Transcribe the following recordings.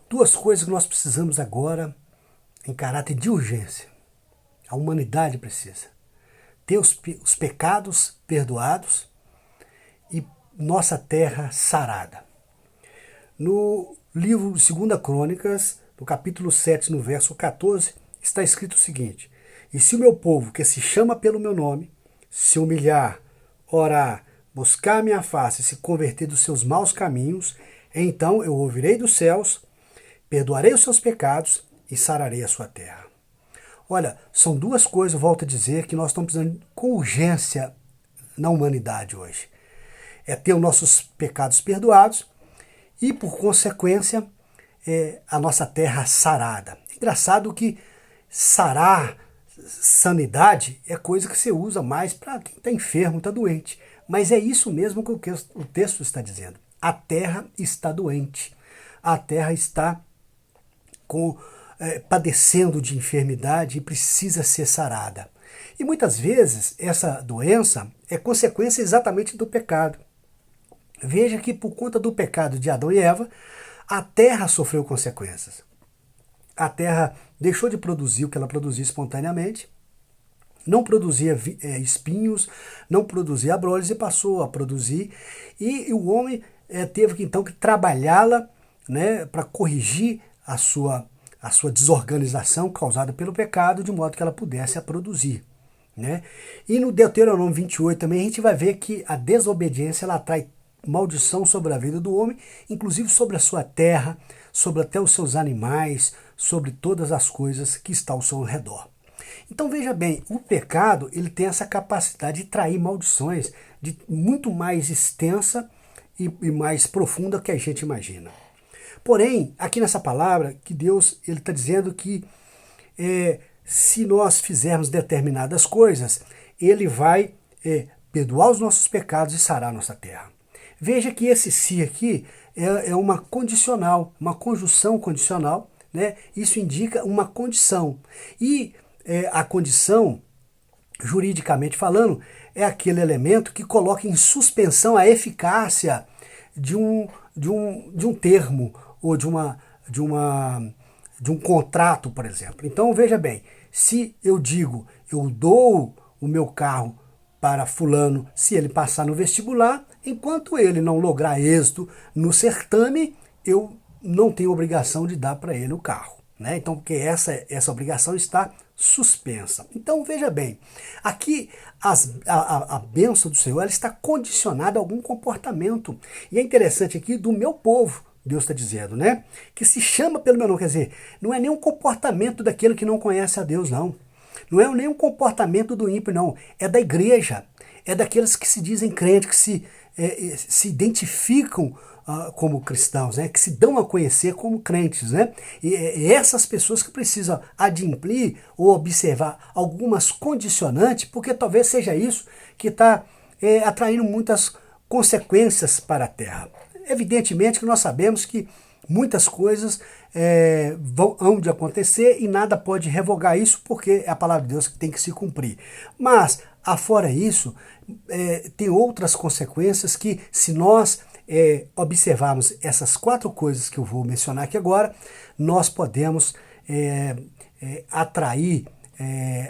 Duas coisas que nós precisamos agora em caráter de urgência. A humanidade precisa ter os pecados perdoados e nossa terra sarada. No livro de 2 Crônicas, no capítulo 7, no verso 14, está escrito o seguinte: E se o meu povo, que se chama pelo meu nome, se humilhar, orar, buscar a minha face e se converter dos seus maus caminhos, então eu ouvirei dos céus, perdoarei os seus pecados e sararei a sua terra. Olha, são duas coisas, eu volto a dizer, que nós estamos precisando com urgência na humanidade hoje. É ter os nossos pecados perdoados e, por consequência, a nossa terra sarada. Engraçado que sarar, sanidade, é coisa que você usa mais para quem está enfermo, está doente. Mas é isso mesmo que o texto está dizendo. A terra está doente. A terra está padecendo de enfermidade e precisa ser sarada. E muitas vezes essa doença é consequência exatamente do pecado. Veja que por conta do pecado de Adão e Eva, a terra sofreu consequências. A terra deixou de produzir o que ela produzia espontaneamente, não produzia espinhos, não produzia abrolhos e passou a produzir. E o homem teve então que trabalhá-la, né, para corrigir a sua desorganização causada pelo pecado, de modo que ela pudesse a produzir. Né? E no Deuteronômio 28 também a gente vai ver que a desobediência ela atrai maldição sobre a vida do homem, inclusive sobre a sua terra, sobre até os seus animais, sobre todas as coisas que estão ao seu redor. Então veja bem, o pecado ele tem essa capacidade de trair maldições de muito mais extensa e mais profunda que a gente imagina. Porém, aqui nessa palavra, que Deus ele está dizendo que se nós fizermos determinadas coisas, Ele vai perdoar os nossos pecados e sarar a nossa terra. Veja que esse se aqui é uma condicional, uma conjunção condicional, né? Isso indica uma condição. E a condição, juridicamente falando, é aquele elemento que coloca em suspensão a eficácia de um termo ou de um contrato, por exemplo. Então veja bem, se eu digo eu dou o meu carro para fulano se ele passar no vestibular, enquanto ele não lograr êxito no certame, eu não tenho obrigação de dar para ele o carro. Né? Então, porque essa obrigação está suspensa. Então, veja bem, aqui a bênção do Senhor ela está condicionada a algum comportamento. E é interessante aqui do meu povo, Deus está dizendo, né? Que se chama pelo meu nome, quer dizer, não é nenhum comportamento daquele que não conhece a Deus, não. Não é nenhum comportamento do ímpio, não. É da igreja, é daqueles que se dizem crentes, que se identificam como cristãos, né? Que se dão a conhecer como crentes, né? E essas pessoas que precisam adimplir ou observar algumas condicionantes, porque talvez seja isso que está atraindo muitas consequências para a terra. Evidentemente que nós sabemos que muitas coisas vão de acontecer e nada pode revogar isso, porque é a palavra de Deus que tem que se cumprir. Mas, afora isso, tem outras consequências que, se nós observarmos essas quatro coisas que eu vou mencionar aqui agora, nós podemos atrair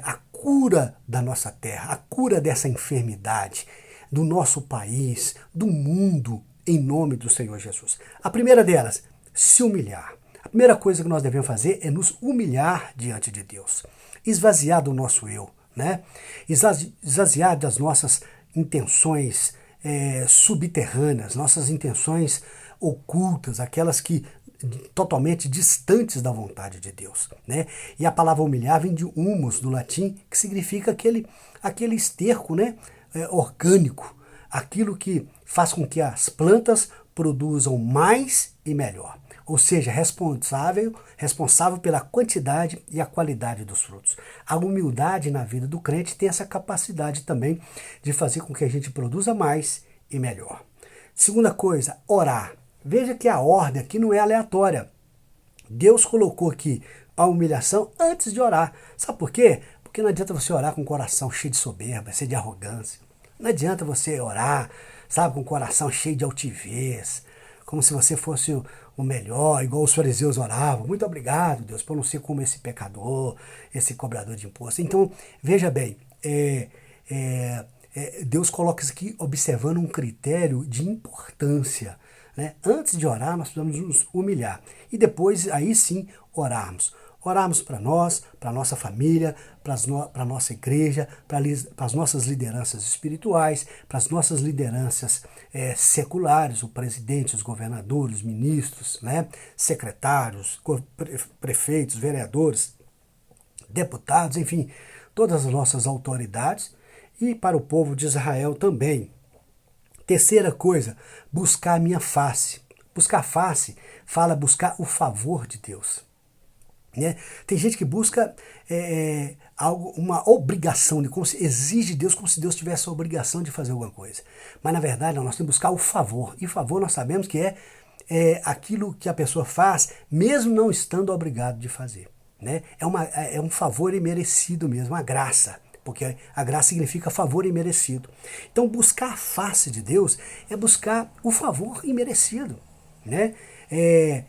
a cura da nossa terra, a cura dessa enfermidade, do nosso país, do mundo, em nome do Senhor Jesus. A primeira delas, se humilhar. A primeira coisa que nós devemos fazer é nos humilhar diante de Deus. Esvaziar do nosso eu, né? Esvaziar das nossas intenções subterrâneas, nossas intenções ocultas, aquelas que totalmente distantes da vontade de Deus, né? E a palavra humilhar vem de humus, do latim, que significa aquele esterco, né? Orgânico, aquilo que faz com que as plantas produzam mais e melhor. Ou seja, responsável pela quantidade e a qualidade dos frutos. A humildade na vida do crente tem essa capacidade também de fazer com que a gente produza mais e melhor. Segunda coisa, orar. Veja que a ordem aqui não é aleatória. Deus colocou aqui a humilhação antes de orar. Sabe por quê? Porque não adianta você orar com o coração cheio de soberba, cheio de arrogância. Não adianta você orar, sabe, com o coração cheio de altivez, como se você fosse o melhor, igual os fariseus oravam. Muito obrigado, Deus, por não ser como esse pecador, esse cobrador de imposto. Então, veja bem, Deus coloca isso aqui observando um critério de importância. Né? Antes de orar, nós precisamos nos humilhar. E depois, aí sim, orarmos. Orarmos para nós, para a nossa família, para a nossa igreja, para as nossas lideranças espirituais, para as nossas lideranças seculares, o presidente, os governadores, os ministros, né? Secretários, prefeitos, vereadores, deputados, enfim, todas as nossas autoridades e para o povo de Israel também. Terceira coisa, buscar a minha face. Buscar a face fala buscar o favor de Deus. Né? Tem gente que busca algo, uma obrigação, como se exige Deus como se Deus tivesse a obrigação de fazer alguma coisa. Mas na verdade não, nós temos que buscar o favor. E favor nós sabemos que é aquilo que a pessoa faz, mesmo não estando obrigado de fazer. Né? É um favor imerecido mesmo, uma graça. Porque a graça significa favor imerecido. Então buscar a face de Deus é buscar o favor imerecido. Né?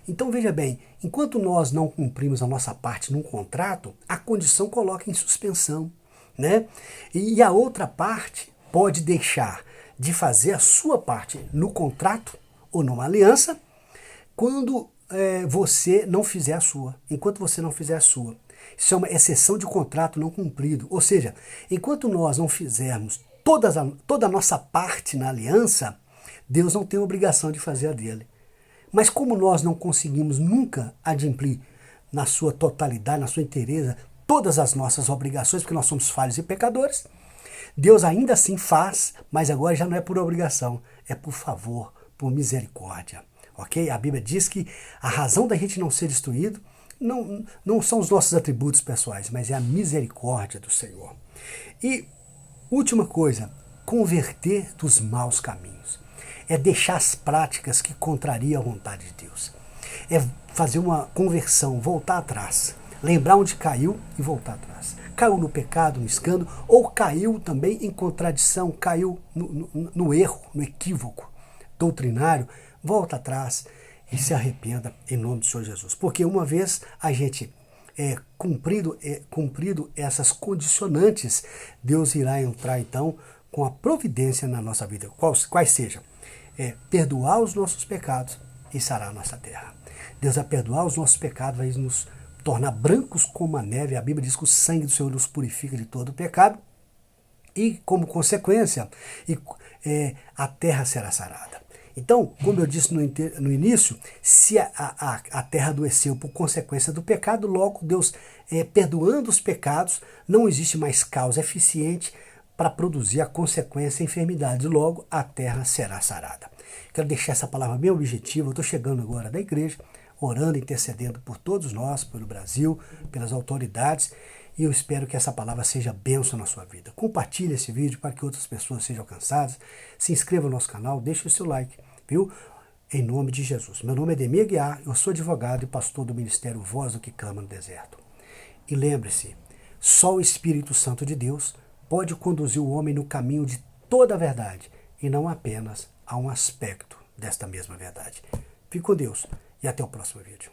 Então veja bem, enquanto nós não cumprimos a nossa parte num contrato, a condição coloca em suspensão. Né? E a outra parte pode deixar de fazer a sua parte no contrato ou numa aliança quando você não fizer a sua, enquanto você não fizer a sua. Isso é uma exceção de contrato não cumprido. Ou seja, enquanto nós não fizermos toda a nossa parte na aliança, Deus não tem obrigação de fazer a dele. Mas como nós não conseguimos nunca adimplir na sua totalidade, na sua inteireza, todas as nossas obrigações, porque nós somos falhos e pecadores, Deus ainda assim faz, mas agora já não é por obrigação, é por favor, por misericórdia. Ok? A Bíblia diz que a razão da gente não ser destruído não são os nossos atributos pessoais, mas é a misericórdia do Senhor. E última coisa, converter dos maus caminhos. É deixar as práticas que contrariam a vontade de Deus. É fazer uma conversão, voltar atrás. Lembrar onde caiu e voltar atrás. Caiu no pecado, no escândalo, ou caiu também em contradição, caiu no erro, no equívoco doutrinário. Volta atrás e se arrependa em nome do Senhor Jesus. Porque uma vez a gente cumprido essas condicionantes, Deus irá entrar então com a providência na nossa vida, quais sejam. Perdoar os nossos pecados e sarar a nossa terra. Deus vai perdoar os nossos pecados, vai nos tornar brancos como a neve. A Bíblia diz que o sangue do Senhor nos purifica de todo o pecado. E, como consequência, a terra será sarada. Então, como eu disse no início, se a terra adoeceu por consequência do pecado, logo Deus, perdoando os pecados, não existe mais causa eficiente para produzir a consequência, a enfermidade. Logo, a terra será sarada. Quero deixar essa palavra bem objetiva. Eu estou chegando agora da igreja, orando, intercedendo por todos nós, pelo Brasil, pelas autoridades, e eu espero que essa palavra seja bênção na sua vida. Compartilhe esse vídeo para que outras pessoas sejam alcançadas. Se inscreva no nosso canal, deixe o seu like, viu? Em nome de Jesus. Meu nome é Demir Guiar, eu sou advogado e pastor do Ministério Voz do que Clama no Deserto. E lembre-se, só o Espírito Santo de Deus pode conduzir o homem no caminho de toda a verdade e não apenas a um aspecto desta mesma verdade. Fique com Deus e até o próximo vídeo.